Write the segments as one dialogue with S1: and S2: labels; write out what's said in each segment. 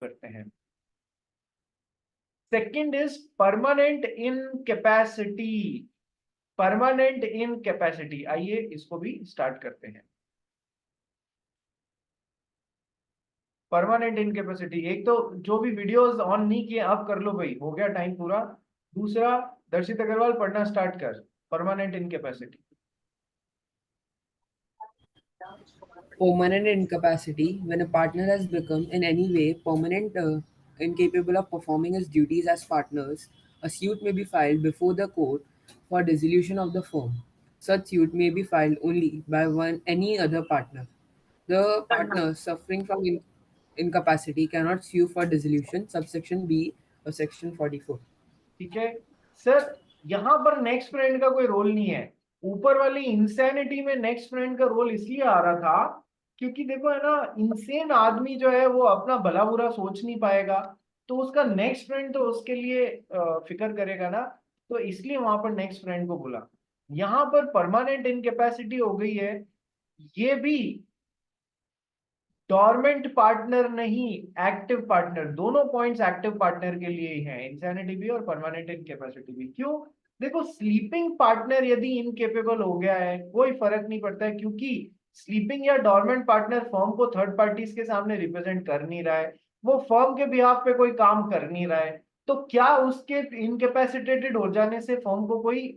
S1: करते हैं। Second is permanent incapacity. Permanent incapacity, आइए इसको भी स्टार्ट करते हैं। परमानेंट इनकैपेसिटी, एक तो जो भी वीडियोस ऑन नहीं किए अब कर लो भाई, हो गया टाइम पूरा। दूसरा, दर्शित अग्रवाल पढ़ना स्टार्ट कर, permanent incapacity.
S2: Permanent incapacity, when a partner has become in any way permanent incapable of performing his duties as partners, a suit may be filed before the court for dissolution of the firm. Such suit may be filed only by any other partner. The partner suffering from incapacity cannot sue for dissolution, subsection B of section 44.
S1: ठीक है sir, यहां पर next friend का कोई role नहीं है। ऊपर वाली इंसैनिटी में नेक्स्ट फ्रेंड का रोल इसलिए आ रहा था क्योंकि देखो है ना, इंसेन आदमी जो है वो अपना भला बुरा सोच नहीं पाएगा, तो उसका नेक्स्ट फ्रेंड तो उसके लिए फिक्र करेगा ना, तो इसलिए वहां पर नेक्स्ट फ्रेंड को बोला। यहां पर परमानेंट इनकैपेसिटी हो गई है, ये भी डोरमेंट पार्टनर नहीं, एक्टिव पार्टनर। दोनों पॉइंट्स एक्टिव पार्टनर के लिए ही हैं, इंसैनिटी भी और परमानेंट इनकैपेसिटी भी। क्यों? देखो, स्लीपिंग पार्टनर यदि इनकेपेबल हो गया है कोई फर्क नहीं पड़ता है, क्योंकि स्लीपिंग या डोरमेंट पार्टनर फर्म को थर्ड पार्टीज के सामने रिप्रेजेंट कर नहीं रहा है, वो फर्म के बिहाफ पे कोई काम कर नहीं रहा है, तो क्या उसके इनकेपेसिटेटेड हो जाने से फर्म को कोई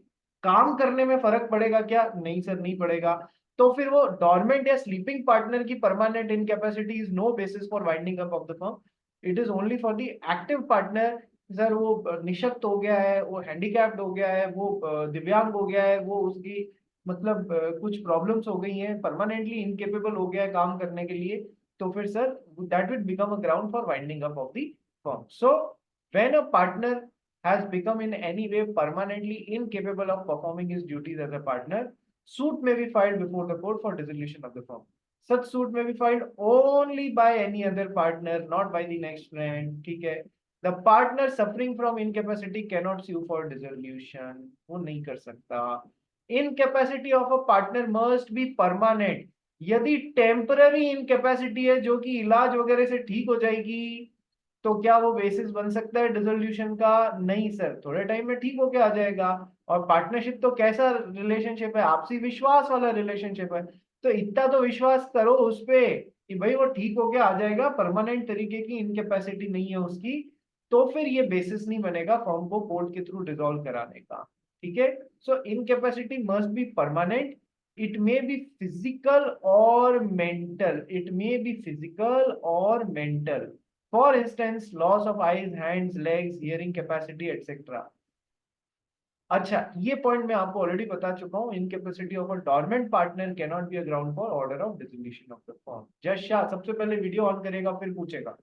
S1: काम करने में फर्क पड़ेगा क्या? नहीं सर, नहीं पड़ेगा। तो फिर वो डॉर्मेंट या स्लीपिंग पार्टनर की permanent incapacity is no basis for winding up of the firm, it is only for the active partner. Sir वो निशक्त हो गया है, वो हैंडीकैप्ड हो गया है, वो दिव्यांग हो गया है, वो उसकी मतलब कुछ प्रॉब्लम्स हो गई हैं, परमानेंटली इनकेपेबल हो गया है काम करने के लिए, तो फिर sir that will become a ground for winding up of the firm. So when a partner has become in any way permanently incapable of performing his duties as a partner, suit may be filed before the court for dissolution of the firm. Such suit may be filed only by any other partner, not by the next friend. ठीक है? The partner suffering from incapacity cannot sue for dissolution. वो नहीं कर सकता। Incapacity of a partner must be permanent. यदि temporary incapacity है जो कि इलाज वगैरह से ठीक हो जाएगी, तो क्या वो बेसिस बन सकता है डिसोल्यूशन का? नहीं सर, थोड़े टाइम में ठीक होके आ जाएगा। और पार्टनरशिप तो कैसा रिलेशनशिप है? आपसी विश्वास वाला रिलेशनशिप है, तो इतना तो विश्वास करो उस पे कि भाई वो ठीक होके आ जाएगा, परमानेंट तरीके की इनकेपेसिटी नहीं है उसकी, तो फिर ये बेसिस नहीं बनेगा फॉर्म को कोर्ट के थ्रू डिसॉल्व कराने का। ठीक है? So incapacity must be permanent. It may be physical और mental, it may be physical और mental. For instance, loss of eyes, hands, legs, hearing capacity, etc. अच्छा, ये पॉइंट मैं आपको ऑलरेडी बता चुका हूँ। Incapacity of a dormant partner can not be a ground for order of dissolution of the firm. जज शाह सबसे पहले वीडियो ऑन करेगा, फिर पूछेगा।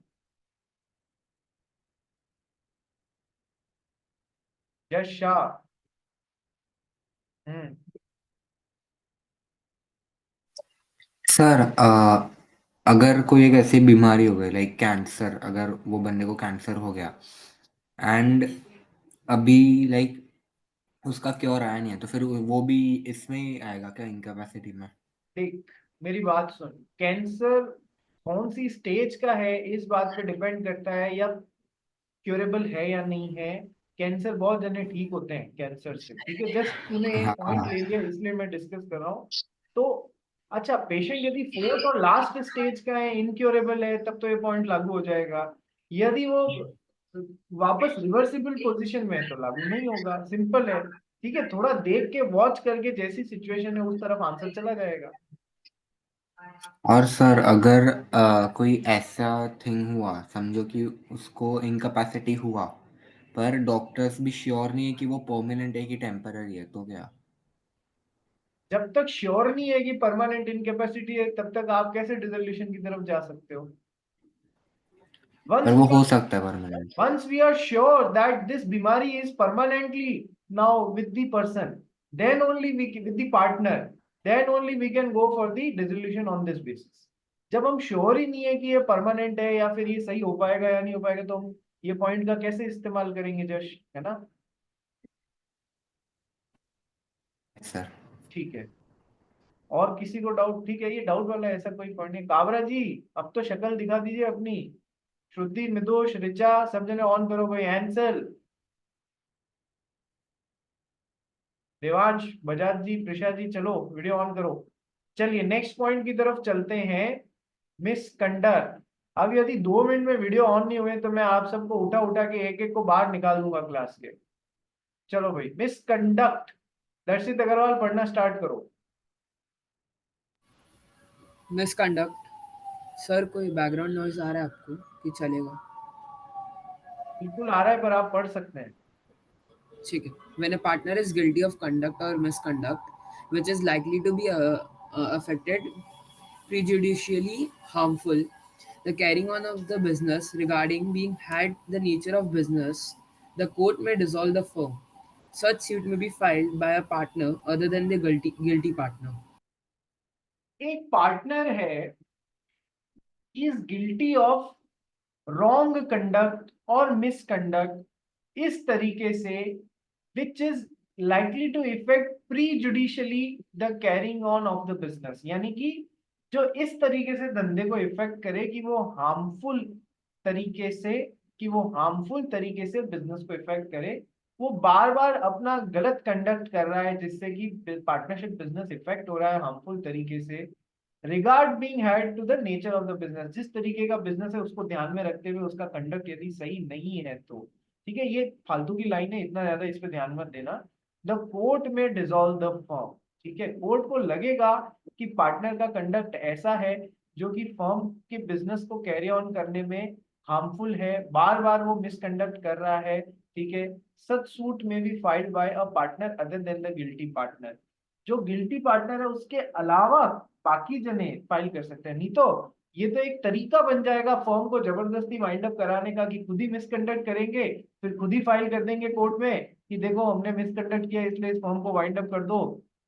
S1: जज शाह। हम्म।
S3: सर अगर कोई एक ऐसी बीमारी हो गई लाइक कैंसर, अगर वो बंदे को कैंसर हो गया एंड अभी लाइक उसका क्योर आया नहीं है, तो फिर वो भी इसमें ही आएगा क्या, इनकैपेसिटी में?
S1: देख, मेरी बात सुन। कैंसर कौन सी स्टेज का है इस बात पे डिपेंड करता है, या क्यूरेबल है या नहीं है। कैंसर बहुत जने ठीक होते हैं कैंसर से, ठीक है? जस्ट तूने एक
S3: हाँ
S1: पॉइंट ले लिया इसलिए मैं डिस्कस कर रहा हूँ। तो अच्छा, पेशेंट यदि फोर्थ और लास्ट स्टेज का है, इनक्योरेबल है, तब तो ये पॉइंट लागू हो जाएगा। यदि वो वापस रिवर्सिबल पोजीशन में है तो लागू नहीं होगा, सिंपल है। ठीक है? थोड़ा देख के वॉच करके जैसी सिचुएशन है उस तरफ आंसर चला जाएगा।
S3: और सर अगर कोई ऐसा थिंग हुआ, समझो कि उसको इनकैपेसिटी हुआ पर डॉक्टर्स भी श्योर नहीं है कि वो परमानेंट है कि टेम्पररी है, तो क्या?
S1: जब तक श्योर नहीं है कि परमानेंट इनकेपेसिटी है, तब तक आप कैसे डिसोल्यूशन की तरफ जा सकते हो?
S3: पर
S1: once
S3: वो
S1: we
S3: हो
S1: are
S3: सकता है permanent.
S1: once we are sure that this bimari is permanently now with the person, then only with the partner, then only we can go for the dissolution on this basis. जब हम sure ही नहीं है कि ये permanent है या फिर ये सही हो पाएगा या नहीं हो पाएगा, तो हम ये पॉइंट का कैसे इस्तेमाल करेंगे जश, है ना?
S3: सर
S1: ठीक है। और किसी को डाउट? ठीक है, ये डाउट वाला ऐसा कोई पॉइंट नहीं। काबरा जी, अब तो शक्ल दिखा दीजिए अपनी। श्रुति, मिदोष, ऋचा, सब जने ऑन करो भाई। एंसल, देवांश, बजाज जी, प्रिशा जी, चलो वीडियो ऑन करो। चलिए नेक्स्ट पॉइंट की तरफ चलते हैं, मिसकंडक्ट। अब यदि 2 मिनट में वीडियो ऑन नहीं हुए तो मैं आप सबको उठा उठा के एक एक को बाहर निकाल दूंगा क्लास के। चलो भाई, मिसकंडक्ट, दर्शित अग्रवाल पढ़ना स्टार्ट करो।
S2: मिसकंडक्ट। सर कोई बैकग्राउंड नॉइज आ रहा है आपको कि चलेगा?
S1: बिल्कुल आ रहा है, पर आप पढ़ सकते हैं।
S2: ठीक है। When a partner is guilty of conduct or misconduct which is likely to be affected prejudicially harmful the carrying on of the business regarding being had the nature of business, the court may dissolve the firm. Such suit may be filed by a partner other than the guilty partner.
S1: एक partner है, is guilty of wrong conduct और misconduct इस तरीके से, which is likely to affect prejudicially the carrying on of the business, यानी कि जो इस तरीके से धंधे को इफेक्ट करे कि वो हार्मफुल तरीके से, बिजनेस को इफेक्ट करे, वो बार बार अपना गलत कंडक्ट कर रहा है जिससे कि पार्टनरशिप बिजनेस इफेक्ट हो रहा है हार्मफुल तरीके से, regard being had to the nature of the business, जिस तरीके का बिजनेस है उसको ध्यान में रखते हुए उसका कंडक्ट यदि सही नहीं है तो। ठीक है, ये फालतू की लाइन है, इतना ज्यादा इस पे ध्यान मत देना। द कोर्ट में डिसॉल्व द फर्म। ठीक है, कोर्ट को लगेगा कि पार्टनर का कंडक्ट ऐसा है जो कि फर्म के बिजनेस को कैरी ऑन करने में हार्मफुल है, बार बार वो मिसकंडक्ट कर रहा है। ठीक है, सच सूट में be filed by a partner other than the guilty partner, जो गिल्टी पार्टनर है उसके अलावा बाकी जने फाइल कर सकते हैं। नहीं तो ये तो एक तरीका बन जाएगा फॉर्म को जबरदस्ती वाइंड अप कराने का कि खुद ही मिसकंडक्ट करेंगे, फिर खुद ही फाइल कर देंगे कोर्ट में कि देखो हमने मिसकंडक्ट किया इसलिए इस फॉर्म को वाइंड अप कर दो।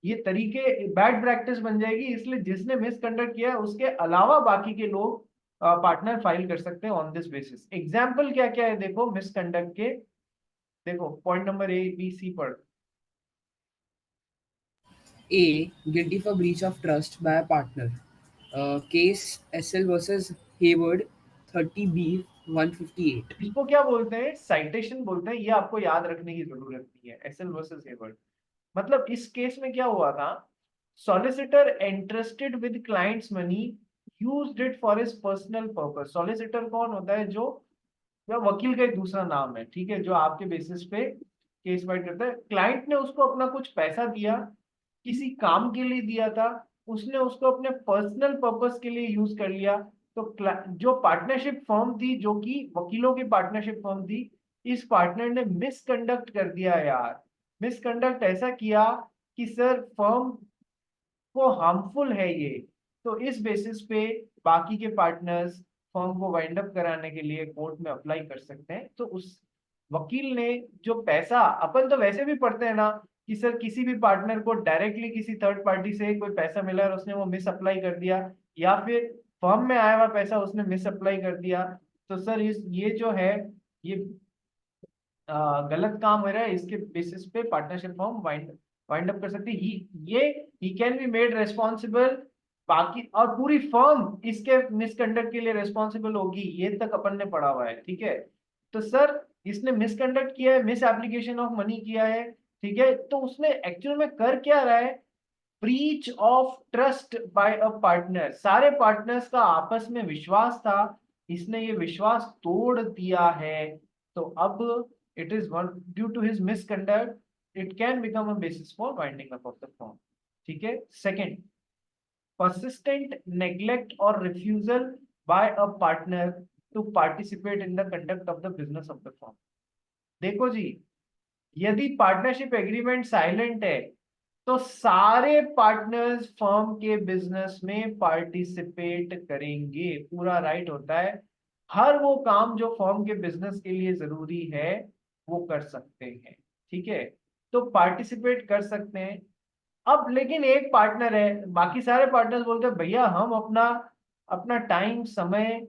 S1: ये तरीके बैड प्रैक्टिस बन जाएगी, इसलिए जिसने मिसकंडक्ट किया उसके अलावा बाकी के लोग पार्टनर फाइल कर सकते हैं ऑन दिस बेसिस। एग्जाम्पल क्या क्या है देखो मिसकंडक्ट के, देखो point number A B C पढ़।
S2: A. Guilty for breach of trust by a partner. Case SL versus Hayward 30B 158.
S1: इसको क्या बोलते हैं, साइटेशन बोलते हैं, ये आपको याद रखने की जरूरत नहीं है। एसएल वर्सेस हेवर्ड, मतलब इस केस में क्या हुआ था, solicitor interested with clients money used it for his personal purpose. Solicitor कौन होता है, जो या वकील का एक दूसरा नाम है, ठीक है, जो आपके बेसिस पे केस फाइट करता है। क्लाइंट ने उसको अपना कुछ पैसा दिया, किसी काम के लिए दिया था, उसने उसको अपने पर्सनल पर्पस के लिए यूज कर लिया। तो जो पार्टनरशिप फर्म थी, जो कि वकीलों की पार्टनरशिप फर्म थी, इस पार्टनर ने मिसकंडक्ट कर दिया यार। मिसकंडक्ट ऐसा किया कि सर फर्म को हार्मफुल है ये, तो इस बेसिस पे बाकी के पार्टनर्स फर्म को वाइंड अप कराने के लिए कोर्ट में अप्लाई कर सकते हैं। तो उस वकील ने जो पैसा, अपन तो वैसे भी पढ़ते हैं ना कि सर किसी भी पार्टनर को डायरेक्टली किसी थर्ड पार्टी से कोई पैसा मिला और उसने वो मिस अप्लाई कर दिया, या फिर फर्म में आया हुआ पैसा उसने मिस अप्लाई कर दिया, तो सर इस ये जो है ये गलत काम हो रहा है, इसके बेसिस पे पार्टनरशिप फॉर्म वाइंड अप कर सकती है। He can be made responsible, बाकी और पूरी फर्म इसके मिसकंडक्ट के लिए रेस्पॉन्सिबल होगी, ये तक अपन ने पढ़ा हुआ है। ठीक है, तो सर इसने मिसकंडक्ट किया है, मिस एप्लीकेशन ऑफ मनी किया है, ठीक है, तो उसने एक्चुअल में कर क्या रहा है, breach of trust bye a partner. सारे पार्टनर्स का आपस में विश्वास था, इसने ये विश्वास तोड़ दिया है, तो अब it is one due to his misconduct it can become a basis for winding up of the firm। ठीक है, second, persistent neglect or refusal by a partner to participate in the conduct of the business of the firm। देखो जी, यदि partnership agreement silent है तो सारे partners firm के business में participate करेंगे, पूरा राइट होता है, हर वो काम जो फर्म के बिजनेस के लिए जरूरी है वो कर सकते हैं। ठीक है, तो पार्टिसिपेट कर सकते हैं। अब लेकिन एक पार्टनर है, बाकी सारे पार्टनर्स बोलते हैं भैया हम अपना अपना टाइम, समय,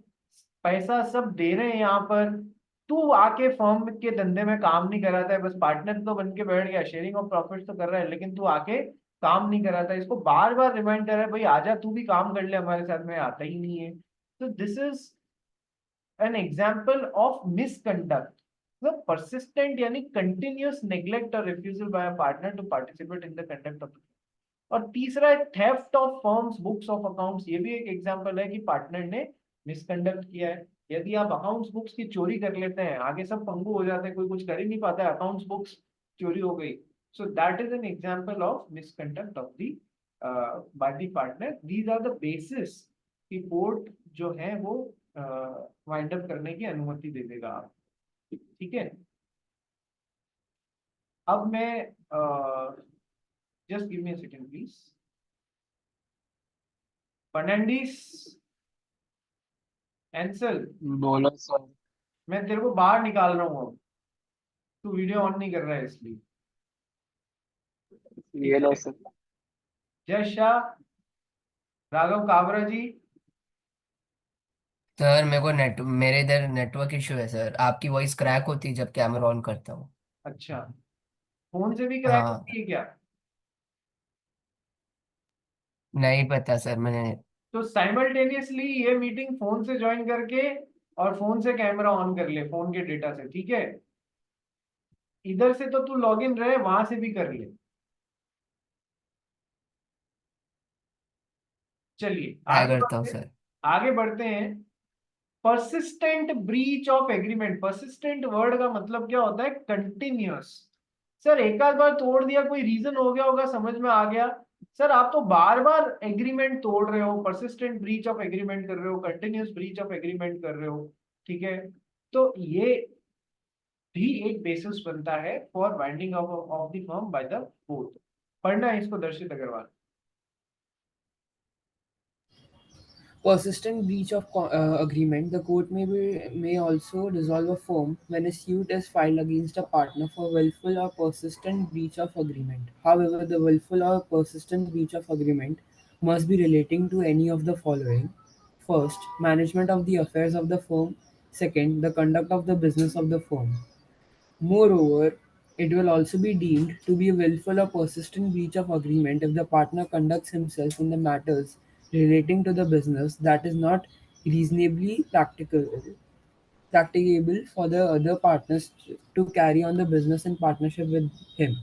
S1: पैसा सब दे रहे हैं यहाँ पर, तू आके फर्म के धंधे में काम नहीं कराता है, बस पार्टनर तो बन के बैठ गया, शेयरिंग ऑफ प्रॉफिट तो कर रहा है, लेकिन तू आके काम नहीं कराता। इसको बार बार रिमाइंड कर रहा है भाई आजा तू भी काम कर ले हमारे साथ में, आता ही नहीं है। तो this is an example of misconduct. The persistent यानी continuous neglect or refusal by a partner to participate in the conduct of. और तीसरा है theft of firms books of accounts. ये भी एक एग्जांपल है कि पार्टनर ने मिसकंडक्ट किया है. यदि आप अकाउंट्स बुक्स की चोरी कर लेते हैं, आगे सब पंगु हो जाते हैं, कोई कुछ कर ही नहीं पाता है, अकाउंट्स बुक्स चोरी हो गई. So that is an example of misconduct of the by the partner. These are the basis कि कोर्ट जो है वो वाइंड अप करने की अनुमति दे देगा आप. ठीक है. अब मैं just give me a second please. Fernandes, Ansel,
S4: बोलो सर.
S1: मैं तेरे को बाहर निकाल रहा हूँ. अब तू वीडियो ऑन नहीं कर रहा है इसलिए.
S4: ये लो सर.
S1: जय शाह, राघव काबरा जी.
S5: सर मेरे इधर नेटवर्क इशू है सर, आपकी वॉइस क्रैक होती है जब कैमरा ऑन करता हूँ.
S1: अच्छा, फोन से भी क्रैक
S5: हाँ.
S1: होती है क्या?
S5: नहीं पता सर, मैंने.
S1: तो साइमल्टेनियसली ये मीटिंग फोन से ज्वाइन करके और फोन से कैमरा ऑन कर ले, फोन के डेटा से. ठीक है. इधर से तो तू लॉग इन रहे, वहां से भी कर ले. चलिए
S5: क्या करता हूँ सर.
S1: आगे बढ़ते हैं. Persistent breach of agreement. Persistent word का मतलब क्या होता है? कंटिन्यूअस. सर एक आध बार तोड़ दिया, कोई रीजन हो गया होगा, समझ में आ गया. सर आप तो बार बार एग्रीमेंट तोड़ रहे हो, परसिस्टेंट ब्रीच ऑफ एग्रीमेंट कर रहे हो, कंटिन्यूअस ब्रीच ऑफ एग्रीमेंट कर रहे हो. ठीक है. तो ये भी एक बेसिस बनता है for winding of the firm by the court. पढ़ना है इसको दर्शित Agarwal.
S2: Persistent breach of agreement. The court may also dissolve a firm when a suit is filed against a partner for willful or persistent breach of agreement. However, the willful or persistent breach of agreement must be relating to any of the following: first, management of the affairs of the firm; second, the conduct of the business of the firm. Moreover, it will also be deemed to be a willful or persistent breach of agreement if the partner conducts himself in the matters relating to the business that is not reasonably practicable for the other partners to carry on the business in partnership with him.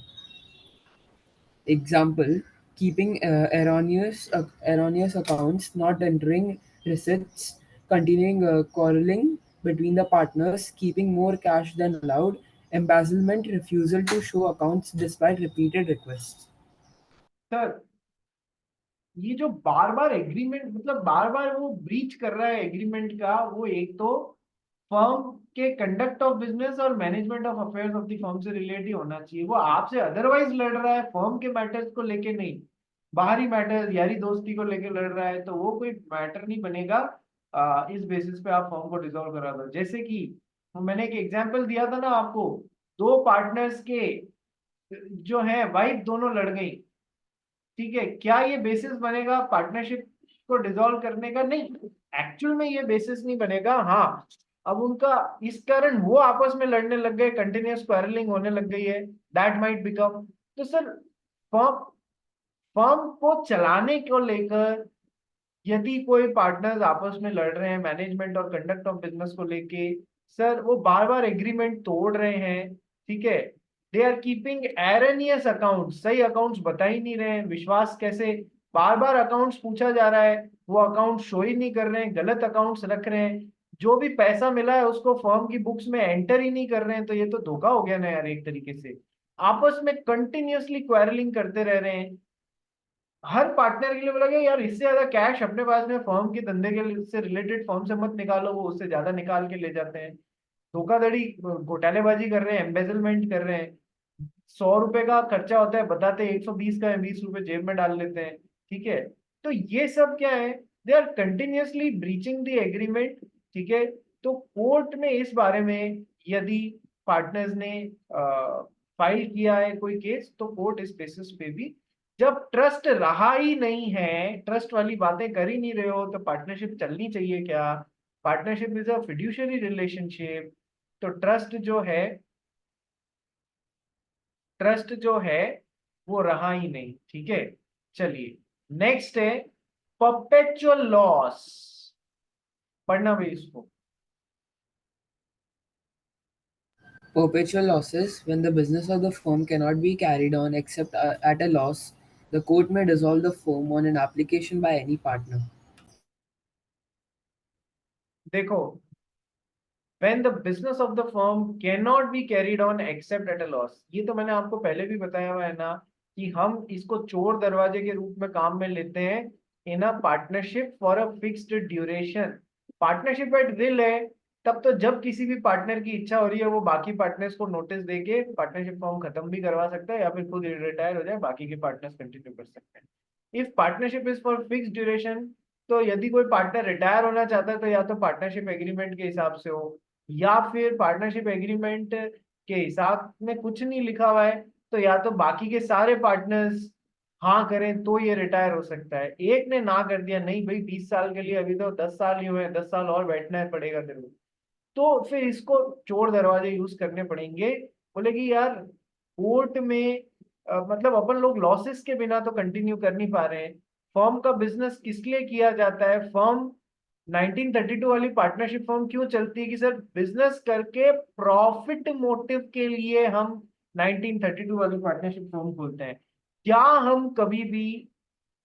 S2: Example: keeping erroneous accounts, not entering receipts, continuing quarreling between the partners, keeping more cash than allowed, embezzlement, refusal to show accounts despite repeated requests.
S1: Sir ये जो बार बार agreement, मतलब बार बार वो breach कर रहा है agreement का, वो एक तो फर्म के कंडक्ट ऑफ बिजनेस और management of affairs of the firm से रिलेटेड होना चाहिए. वो आपसे अदरवाइज लड़ रहा है, फर्म के मैटर्स को लेके नहीं, बाहरी मैटर्स यारी दोस्ती को लेके लड़ रहा है, तो वो कोई मैटर नहीं बनेगा. इस बेसिस पे आप फर्म को डिसॉल्व करा दो. जैसे कि मैंने एक एग्जांपल दिया था ना आपको, दो पार्टनर्स के जो है वाइफ दोनों लड़ गई. ठीक है. क्या ये बेसिस बनेगा पार्टनरशिप को डिसॉल्व करने का? नहीं, एक्चुअल में ये बेसिस नहीं बनेगा. हाँ, अब उनका इस कारण वो आपस में लड़ने लग गए, कंटिन्यूअस क्वारलिंग होने लग गई है, दैट माइट बिकम. तो सर फर्म को चलाने को लेकर यदि कोई पार्टनर्स आपस में लड़ रहे हैं मैनेजमेंट और कंडक्ट ऑफ बिजनेस को लेके, सर वो बार बार एग्रीमेंट तोड़ रहे हैं. ठीक है. They are keeping erroneous account, सही अकाउंट्स बता ही नहीं रहे हैं. विश्वास कैसे? बार बार अकाउंट्स पूछा जा रहा है, वो अकाउंट शो ही नहीं कर रहे हैं, गलत अकाउंट्स रख रहे हैं, जो भी पैसा मिला है उसको फर्म की बुक्स में एंटर ही नहीं कर रहे हैं. तो ये तो धोखा हो गया ना यार एक तरीके से. आपस में कंटिन्यूअसली क्वारलिंग करते रह रहे हैं. हर पार्टनर के लिए बोला गया यार इससे ज्यादा कैश अपने पास में फर्म के धंधे के से रिलेटेड फर्म से मत निकालो, वो उससे ज्यादा निकाल के ले जाते हैं. धोखाधड़ी, घोटालेबाजी कर रहे हैं, एम्बेजलमेंट कर रहे हैं. 100 रुपए का खर्चा होता है, बताते 120 का है, 20 रुपए जेब में डाल लेते हैं. ठीक है. तो ये सब क्या है? They are continuously breaching the agreement. ठीक है. तो कोर्ट में इस बारे में यदि पार्टनर्स ने फाइल किया है कोई केस, तो कोर्ट इस बेसिस पे भी, जब ट्रस्ट रहा ही नहीं है, ट्रस्ट वाली बातें कर ही नहीं रहे हो, तो पार्टनरशिप चलनी चाहिए क्या? Partnership is a fiduciary relationship. तो ट्रस्ट जो है वो रहा ही नहीं. ठीक है. चलिए नेक्स्ट है परपेचुअल लॉस. पढ़ना भाई इसको.
S2: Perpetual losses. When the business of the firm cannot be carried on except at a loss, the court may dissolve the firm on an application by any partner.
S1: देखो, when the business of the firm cannot be carried on except at a loss, ये तो मैंने आपको पहले भी बताया हुआ है ना कि हम इसको चोर दरवाजे के रूप में काम में लेते हैं in a partnership for a fixed duration. Partnership at will है तब तो जब किसी भी पार्टनर की इच्छा हो रही है वो बाकी पार्टनर्स को नोटिस देके पार्टनरशिप फॉर्म खत्म भी करवा सकता है या फिर खुद रिटायर हो जाए, बाकी के पार्टनर्स कंटिन्यू कर सकते हैं। If partnership is for fixed duration, तो यदि कोई पार्टनर रिटायर होना चाहता है तो या तो पार्टनरशिप एग्रीमेंट के हिसाब से हो या फिर पार्टनरशिप एग्रीमेंट के हिसाब में कुछ नहीं लिखा हुआ है तो या तो बाकी के सारे पार्टनर्स हाँ करें तो ये रिटायर हो सकता है। एक ने ना कर दिया, नहीं भाई 20 साल के लिए, अभी तो 10 साल ही हुए हैं, 10 साल और बैठना है पड़ेगा तेरे को, तो फिर इसको चोर दरवाजे यूज करने पड़ेंगे। बोले कि यार कोर्ट में मतलब अपन लोग लॉसेस के बिना तो कंटिन्यू कर नहीं पा रहे हैं। फर्म का बिजनेस किस लिए किया जाता है? फर्म 1932 वाली पार्टनरशिप फर्म क्यों चलती है कि सर बिजनेस करके प्रॉफिट मोटिव के लिए हम 1932 वाली पार्टनरशिप फर्म खोलते हैं। क्या हम कभी भी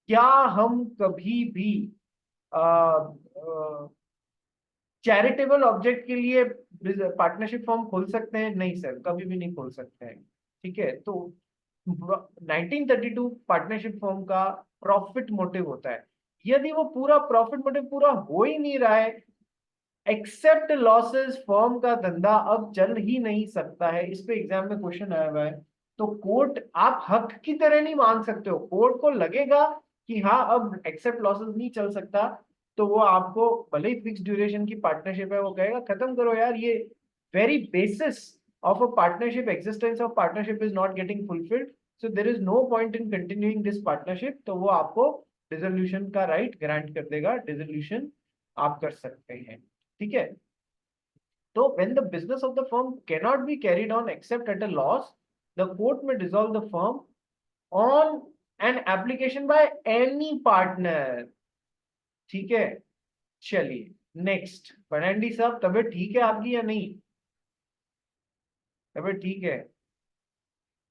S1: क्या हम कभी भी चैरिटेबल ऑब्जेक्ट के लिए पार्टनरशिप फर्म खोल सकते हैं? नहीं सर, कभी भी नहीं खोल सकते हैं। ठीक है, तो 1932 पार्टनरशिप फर्म का प्रॉफिट मोटिव होता है। यदि वो पूरा प्रॉफिट मोटिव पूरा हो ही नहीं रहा है, एक्सेप्ट लॉसेस, फर्म का धंधा अब चल ही नहीं सकता है। इस पे एग्जाम में क्वेश्चन आया हुआ है। तो कोर्ट आप हक की तरह नहीं मांग सकते हो, कोर्ट को लगेगा कि हाँ अब एक्सेप्ट लॉसेस नहीं चल सकता तो वो आपको भले ही फिक्स ड्यूरेशन की पार्टनरशिप है वो कहेगा खत्म करो यार, ये very basis of a partnership, existence of partnership is not getting fulfilled, so there is no point in continuing this partnership, तो वो आपको डिसोल्यूशन का राइट ग्रांट कर देगा, डिसोल्यूशन आप कर सकते हैं। ठीक है, तो when the business of the firm cannot be carried on except at a loss, the court may dissolve the firm on an application by any partner। ठीक है, चलिए नेक्स्ट। फर्नांडी साहब तबीयत ठीक है आपकी या नहीं? तबीयत ठीक है,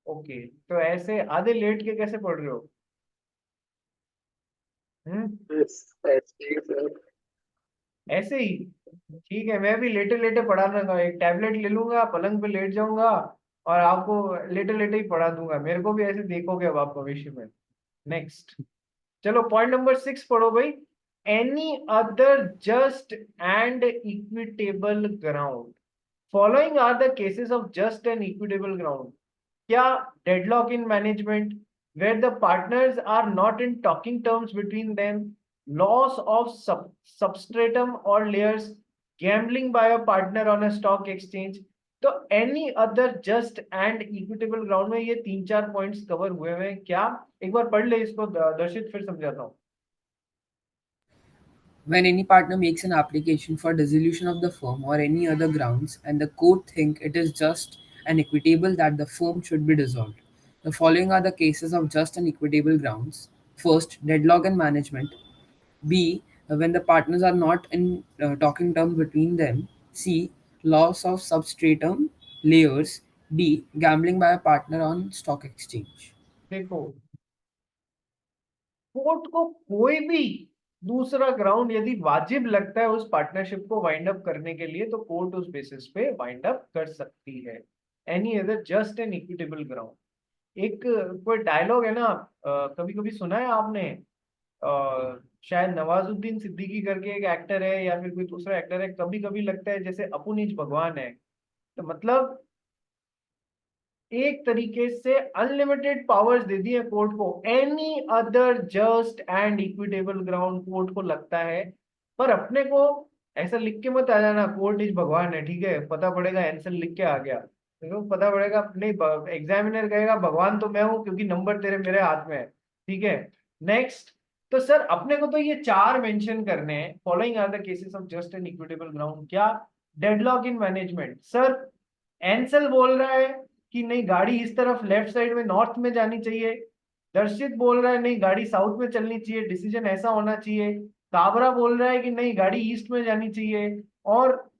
S1: ओके। तो ऐसे आधे लेट के कैसे पढ़ रहे हो? ऐसे ही? ठीक है, मैं भी लेटे लेटे पढ़ा दूंगा, एक टैबलेट ले लूंगा, पलंग पे लेट जाऊंगा और आपको लेटे लेटे ही पढ़ा दूंगा। मेरे को भी ऐसे देखोगे अब आप भविष्य में। नेक्स्ट, चलो पॉइंट नंबर 6 पढ़ो भाई। Any other just and equitable ground, following are the cases of just and equitable ground. क्या deadlock in management where the partners are not in talking terms between them, loss of substratum or layers, gambling by a partner on a stock exchange, तो any other just and equitable ground में ये 3-4 points cover हुए हैं क्या? एक बार पढ़ ले इसको दर्शित, फिर समझाता हूँ।
S2: When any partner makes an application for dissolution of the firm or any other grounds and the court think it is just and equitable that the firm should be dissolved, the following are the cases of just and equitable grounds. First, deadlock in management. B, when the partners are not in talking terms between them. C, loss of substratum layers. D, gambling by a partner on stock exchange.
S1: देखो, court को कोई भी दूसरा ground यदि वाजिब लगता है उस पार्टनरशिप को वाइंड अप करने के लिए, तो कोर्ट उस बेसिस पे वाइंड अप कर सकती है। Any other just and equitable ground. एक कोई डायलॉग है ना, कभी कभी सुना है आपने? शायद नवाजुद्दीन सिद्दीकी करके एक एक्टर है या फिर कोई दूसरा एक्टर है, कभी कभी लगता है जैसे अपुनीच भगवान है। तो मतलब एक तरीके से अनलिमिटेड पावर्स दे दिए कोर्ट को। Any other just and equitable ground court को लगता है, पर अपने को ऐसा लिख के मत आ जाना कोर्ट इज भगवान है। ठीक है, पता पड़ेगा आंसर लिख के आ गया, देखो पता पड़ेगा नहीं, एग्जामिनर कहेगा भगवान तो मैं हूं क्योंकि नंबर तेरे मेरे हाथ में है। ठीक है, नेक्स्ट। तो सर अपने को तो ये 4 मेंशन करने हैं, following are the cases of just and equitable ground. क्या? डेडलॉक इन मैनेजमेंट, सर एंसल बोल रहा है कि नहीं गाड़ी इस तरफ लेफ्ट साइड में नॉर्थ में जानी चाहिए, दर्शित बोल रहा है नहीं गाड़ी साउथ में चलनी चाहिए, डिसीजन ऐसा होना चाहिए, काबरा बोल रहा है कि नहीं गाड़ी ईस्ट में जानी चाहिए, और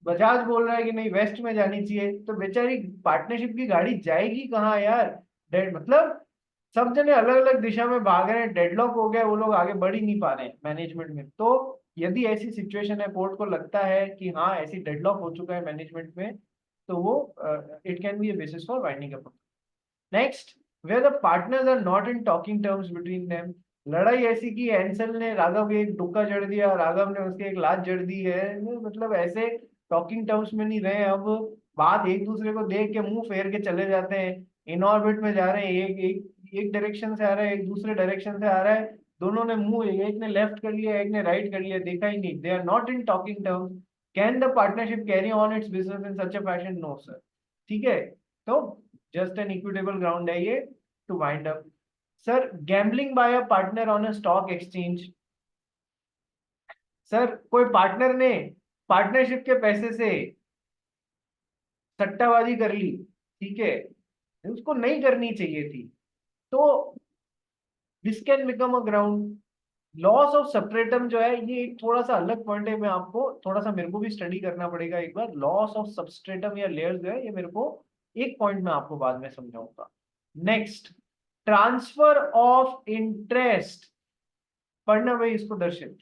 S1: बजाज बोल रहा है कि नहीं वेस्ट में जानी चाहिए, तो बेचारी पार्टनरशिप की गाड़ी जाएगी कहाँ यार। मतलब सब जने अलग अलग दिशा में भाग रहे हैं, डेडलॉक हो गया, वो लोग आगे बढ़ ही नहीं पा रहे हैं मैनेजमेंट में। तो यदि ऐसी सिचुएशन है, बोर्ड को लगता है कि हाँ ऐसी डेडलॉक हो चुका है मैनेजमेंट में, तो वो it can be a basis for winding up. Next, where the partners are not in talking terms between them. लड़ाई ऐसी की एंसल ने राघव के एक डुक्का जड़ दिया, राघव ने उसके एक लात जड़ दी है, मतलब ऐसे टॉकिंग टर्म्स में नहीं रहे। अब बात एक दूसरे को देख के मुंह फेर के चले जाते हैं, इन ऑर्बिट में जा रहे हैं, एक एक एक डायरेक्शन से आ रहा है, एक दूसरे डायरेक्शन से आ रहा है, दोनों ने मुंह, एक ने लेफ्ट कर लिया, एक ने राइट कर लिया, देखा ही नहीं। They are not in talking terms. Can the partnership carry on its business in such a fashion? No sir. ठीक है, तो जस्ट एन इक्विटेबल ग्राउंड है ये to wind up. Sir, gambling by a partner on a stock exchange. Sir, कोई partner ने partnership के पैसे से सट्टाबाजी कर ली, ठीक है, उसको नहीं करनी चाहिए थी, तो this can become a ground. Loss of substratum जो है, ये एक थोड़ा सा अलग पॉइंट है, मैं आपको थोड़ा सा, मेरे को भी स्टडी करना पड़ेगा एक बार। लॉस ऑफ सब्सट्रेटम या लेयर्स जो है, ये मेरे को एक पॉइंट में आपको बाद में समझाऊंगा। Next, transfer of interest. पढ़ना भाई इसको दर्शित।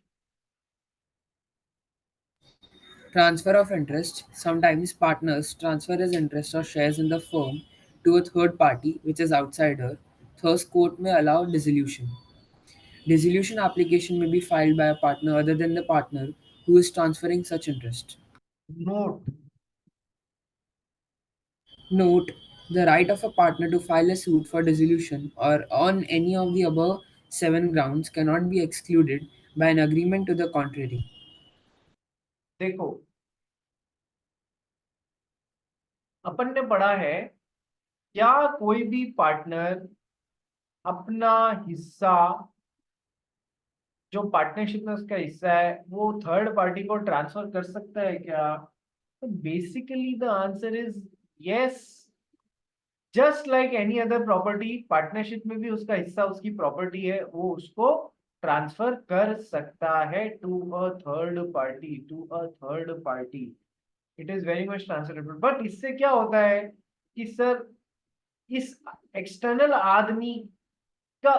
S2: Transfer of interest. Sometimes partners transfer his interest or shares in the firm to a third party, which is outsider. Thus, court may allow dissolution. Dissolution application may be filed by a partner other than the partner who is transferring such interest.
S1: Note,
S2: Note: the right of a partner to file a suit for dissolution or on any of the above 7 grounds cannot be excluded by an agreement to the contrary.
S1: देखो अपन ने पढ़ा है, क्या कोई भी partner अपना हिस्सा, जो पार्टनरशिप में उसका हिस्सा है, वो थर्ड पार्टी को ट्रांसफर कर सकता है क्या? तो basically the answer is yes. Just like any other property, partnership में भी उसका हिस्सा, उसकी प्रॉपर्टी है, वो उसको ट्रांसफर कर सकता है to a third party, to a third party. It is very much transferable. But इससे क्या होता है कि सर, इस एक्सटर्नल आदमी का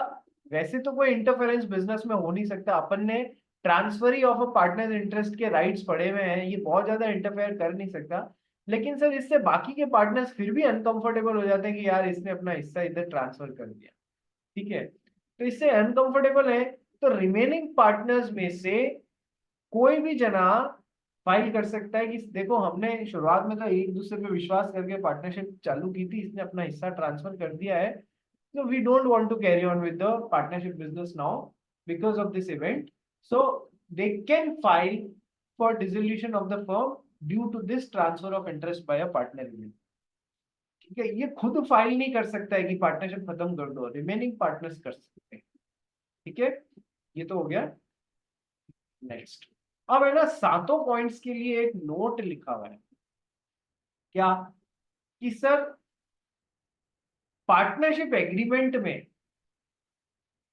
S1: वैसे तो कोई इंटरफेरेंस बिजनेस में हो नहीं सकता। अपन ने transferee of a partner interest के राइट्स पढ़े हुए हैं, ये बहुत ज्यादा इंटरफेयर कर नहीं सकता। लेकिन सर, इससे बाकी के पार्टनर्स फिर भी अनकंफर्टेबल हो जाते हैं कि यार इसने अपना हिस्सा इधर ट्रांसफर कर दिया, ठीक है, तो इससे अनकंफर्टेबल है। तो रिमेनिंग पार्टनर्स में से कोई भी जना फाइल कर सकता है कि देखो हमने शुरुआत में तो एक दूसरे पे विश्वास करके पार्टनरशिप चालू की थी, इसने अपना हिस्सा ट्रांसफर कर दिया है, so we don't want to carry on with the partnership business now because of this event, so they can file for dissolution of the firm due to this transfer of interest by a partner unit। ठीक है, ये खुद file नहीं कर सकता है कि partnership खत्म कर दो, रिमेनिंग पार्टनर्स कर सकते हैं। ठीक है, ये तो हो गया। नेक्स्ट, अब है ना, सातों पॉइंट्स के लिए एक नोट लिखा हुआ है, क्या कि सर पार्टनरशिप एग्रीमेंट में,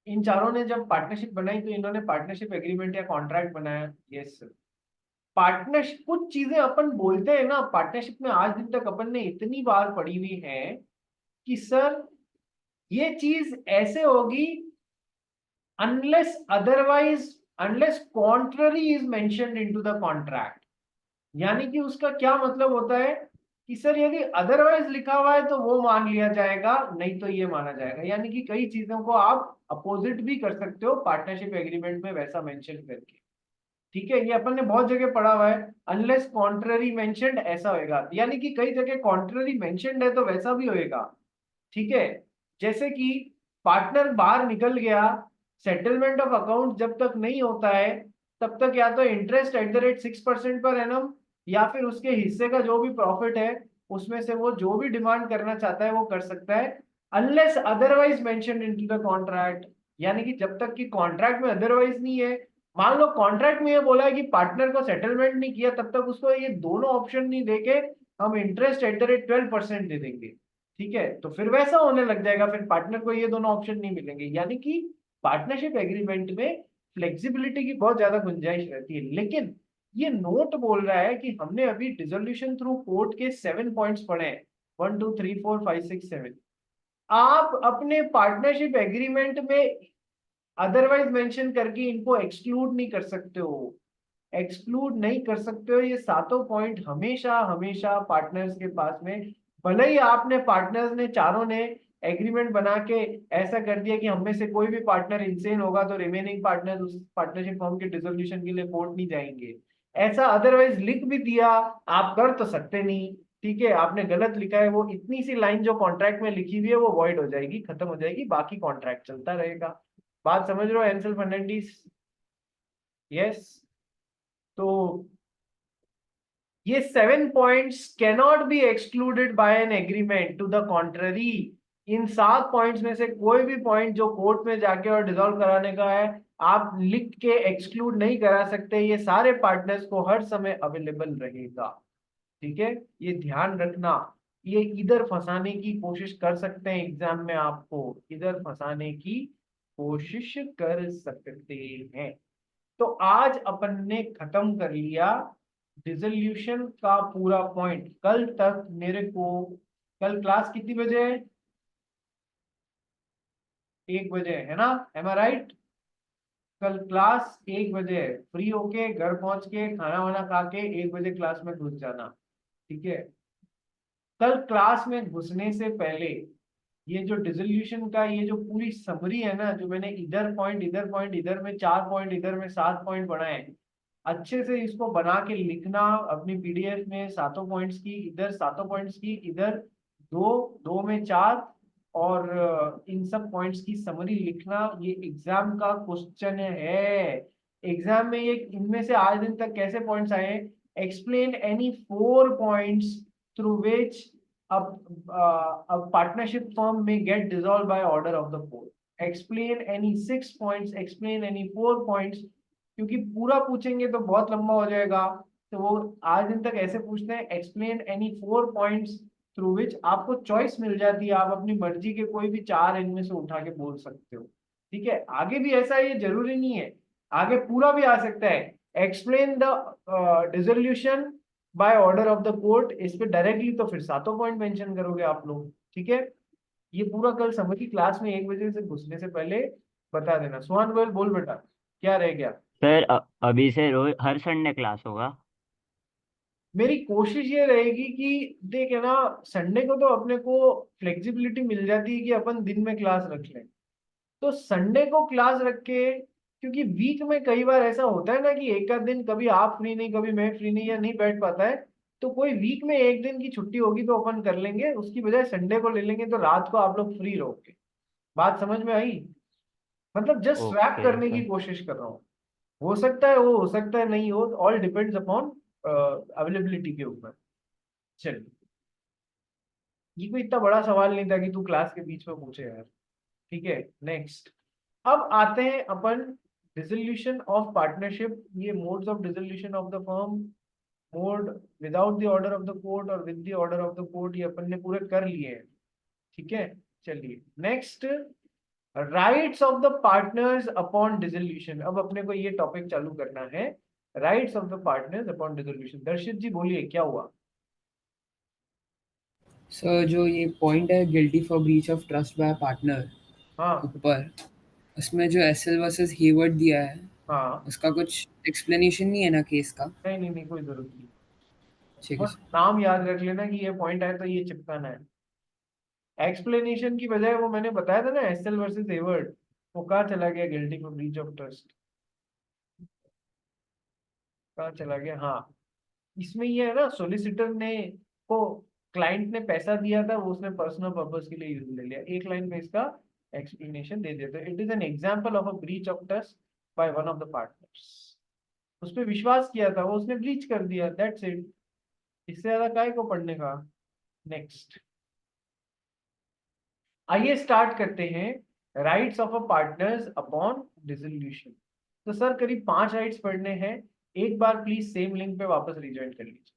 S1: इन चारों ने जब पार्टनरशिप बनाई तो इन्होंने पार्टनरशिप एग्रीमेंट या कॉन्ट्रैक्ट बनाया। यस सर, पार्टनरशिप, कुछ चीजें अपन बोलते हैं ना पार्टनरशिप में, आज दिन तक अपन ने इतनी बार पढ़ी हुई है कि सर ये चीज ऐसे होगी unless otherwise, unless contrary is mentioned into the contract. यानी कि उसका क्या मतलब होता है कि सर यदि अदरवाइज लिखा हुआ है तो वो मान लिया जाएगा, नहीं तो ये माना जाएगा। यानी कि कई चीजों को आप अपोजिट भी कर सकते हो पार्टनरशिप एग्रीमेंट में वैसा मेंशन करके। ठीक है, ये अपन ने बहुत जगह पढ़ा हुआ है, अनलेस कॉन्ट्ररी मेंशन्ड ऐसा होएगा, यानी कि कई जगह कॉन्ट्ररी मेंशन्ड है तो वैसा भी होएगा। ठीक है, जैसे कि पार्टनर बाहर निकल गया, सेटलमेंट ऑफ अकाउंट जब तक नहीं होता है तब तक या तो interest at the rate 6% per annum, या फिर उसके हिस्से का जो भी प्रॉफिट है उसमें से वो जो भी डिमांड करना चाहता है वो कर सकता है, unless otherwise mentioned into the contract. यानी कि जब तक कि कॉन्ट्रैक्ट में अदरवाइज नहीं है, मान लो कॉन्ट्रैक्ट में ये बोला है कि पार्टनर को सेटलमेंट नहीं किया, तब तक उसको ये दोनों ऑप्शन नहीं देके हम इंटरेस्ट एट द रेट 12% दे देंगे। ठीक है, तो फिर वैसा होने लग जाएगा, फिर पार्टनर को ये दोनों ऑप्शन नहीं मिलेंगे। यानी कि पार्टनरशिप एग्रीमेंट में फ्लेक्सिबिलिटी की बहुत ज्यादा गुंजाइश रहती है। लेकिन ये नोट बोल रहा है कि हमने अभी डिसोल्यूशन थ्रू कोर्ट के 7 पॉइंट्स पढ़े हैं, 1 2 3 4 5 6 7। आप अपने पार्टनरशिप एग्रीमेंट में अदरवाइज मेंशन करके इनको एक्सक्लूड नहीं कर सकते हो, एक्सक्लूड नहीं कर सकते हो। ये सातों पॉइंट हमेशा हमेशा पार्टनर्स के पास में, भले ही आपने पार्टनर्स ने चारों ने एग्रीमेंट बना के ऐसा कर दिया कि हम में से कोई भी पार्टनर इंसेन होगा तो रिमेनिंग पार्टनर उस पार्टनरशिप फॉर्म के डिसोल्यूशन के लिए कोर्ट नहीं जाएंगे, ऐसा अदरवाइज लिख भी दिया, आप कर तो सकते नहीं। ठीक है, आपने गलत लिखा है, वो इतनी सी लाइन जो कॉन्ट्रैक्ट में लिखी हुई है वो वॉइड हो जाएगी, खत्म हो जाएगी, बाकी कॉन्ट्रैक्ट चलता रहेगा। बात समझ रहे हो एंसेल फर्नांडीज? यस। तो ये 7 points cannot be excluded by an agreement to the contrary. इन 7 पॉइंट्स में से कोई भी पॉइंट जो कोर्ट में जाके और डिसॉल्व कराने का है, आप लिख के एक्सक्लूड नहीं करा सकते, ये सारे पार्टनर्स को हर समय अवेलेबल रहेगा। ठीक है, ये ध्यान रखना। ये इधर फंसाने की कोशिश कर सकते हैं एग्जाम में, आपको इधर फंसाने की कोशिश कर सकते हैं। तो आज अपन ने खत्म कर लिया डिसोल्यूशन का पूरा पॉइंट। कल तक मेरे को, कल क्लास कितनी बजे है? 1 बजे है ना, एम आई राइट? कल क्लास 1 बजे है, फ्री होके घर पहुंच के खाना वाना खा के 1 बजे क्लास में घुस जाना। ठीक है, कल क्लास में घुसने से पहले ये जो डिसोल्यूशन का ये जो पूरी समरी है ना, जो मैंने इधर पॉइंट इधर पॉइंट इधर में 4 पॉइंट इधर में 7 पॉइंट बनाए, अच्छे से इसको बना के लिखना अपनी पीडीएफ में। सातों पॉइंट्स की इधर, सातों पॉइंट्स की इधर, दो दो में 4, और इन सब पॉइंट्स की समरी लिखना। ये एग्जाम का क्वेश्चन है। एग्जाम में ये इनमें से आज दिन तक कैसे पॉइंट्स आए? Explain any 4 points through which a partnership firm may get dissolved by order of the court. Explain any 6 points, explain any 4 points, क्योंकि पूरा पूछेंगे तो बहुत लंबा हो जाएगा, तो वो आज दिन तक ऐसे पूछते हैं explain any 4 points through which, आपको चॉइस मिल जाती है, आप अपनी मर्जी के कोई भी 4 इनमें से उठा के बोल सकते हो। ठीक है, आगे भी ऐसा, ये जरूरी नहीं है, आगे पूरा भी आ सकता है। Explain the dissolution by order of the court, इस पे डायरेक्टली तो फिर सातों पॉइंट मेंशन करोगे आप लोग। ठीक है, ये पूरा कल समझी क्लास में 1 बजे से घुसने से पहले बता देना। सुहान गोयल बोल बेटा, क्या रह गया?
S4: सर अभी से रोज हर संडे क्लास होगा?
S1: मेरी कोशिश ये रहेगी कि देखे ना, संडे को तो अपने को फ्लेक्सिबिलिटी मिल जाती है कि अपन दिन में क्लास रख लें, तो संडे को क्लास रख के, क्योंकि वीक में कई बार ऐसा होता है ना कि एक आध दिन कभी आप फ्री नहीं, कभी मैं फ्री नहीं, या नहीं बैठ पाता है, तो कोई वीक में एक दिन की छुट्टी होगी तो अपन कर लेंगे, उसकी बजाय संडे को ले लेंगे, तो रात को आप लोग फ्री रहोगे। बात समझ में आई? मतलब जस्ट स्वैप
S4: ओके
S1: करने की
S4: सर।
S1: कोशिश कर रहा हूँ। हो सकता है वो, हो सकता है नहीं हो, ऑल डिपेंड्स अपॉन अवेलेबिलिटी के ऊपर। चलिए, ये कोई इतना बड़ा सवाल नहीं था कि तू क्लास के बीच में पूछे यार। ठीक है, नेक्स्ट। अब आते हैं अपन डिसोल्यूशन ऑफ पार्टनरशिप, ये modes of dissolution of the firm, mode without the order of the court और with the order of the court, ये अपन ने पूरे कर लिए हैं। ठीक है, चलिए next, rights of the partners upon dissolution. अब अपने को ये टॉपिक चालू करना है, rights of the partners upon dissolution. दर्शित जी बोलिए, क्या हुआ?
S2: सर जो ये पॉइंट है guilty for breach of trust bye partner
S1: हाँ
S2: ऊपर, उसमें जो एसएल वर्सेस हेवर्ड दिया है,
S1: हाँ,
S2: उसका कुछ एक्सप्लेनेशन नहीं है ना केस का?
S1: नहीं नहीं नहीं, कोई जरूरत नहीं,
S2: ठीक है
S1: बस
S2: सर।
S1: नाम याद रख लेना कि ये पॉइंट है तो ये चिपकाना है। एक्सप्लेनेशन की बजाय वो मैंने बताया था ना, एसएल वर्सेस हेवर्ड, वो कहाँ चला गया? Guilty for breach of trust कहाँ चला गया? हाँ, इसमें ये है ना, सोलिसिटर ने को क्लाइंट ने पैसा दिया था, वो उसने पर्सनल पर्पस के लिए यूज ले लिया। एक लाइन में इसका एक्सप्लेनेशन दे देते, it is an example of a breach of trust by one of the partners. उस पर विश्वास किया था वो, उसने ब्रीच कर दिया, दैट्स इट। इससे ज्यादा काय को पढ़ने का। नेक्स्ट, आइए स्टार्ट करते हैं rights of a partners upon dissolution. तो सर करीब 5 राइट्स पढ़ने हैं, एक बार प्लीज सेम लिंक पे वापस रिज्वाइन कर लीजिए।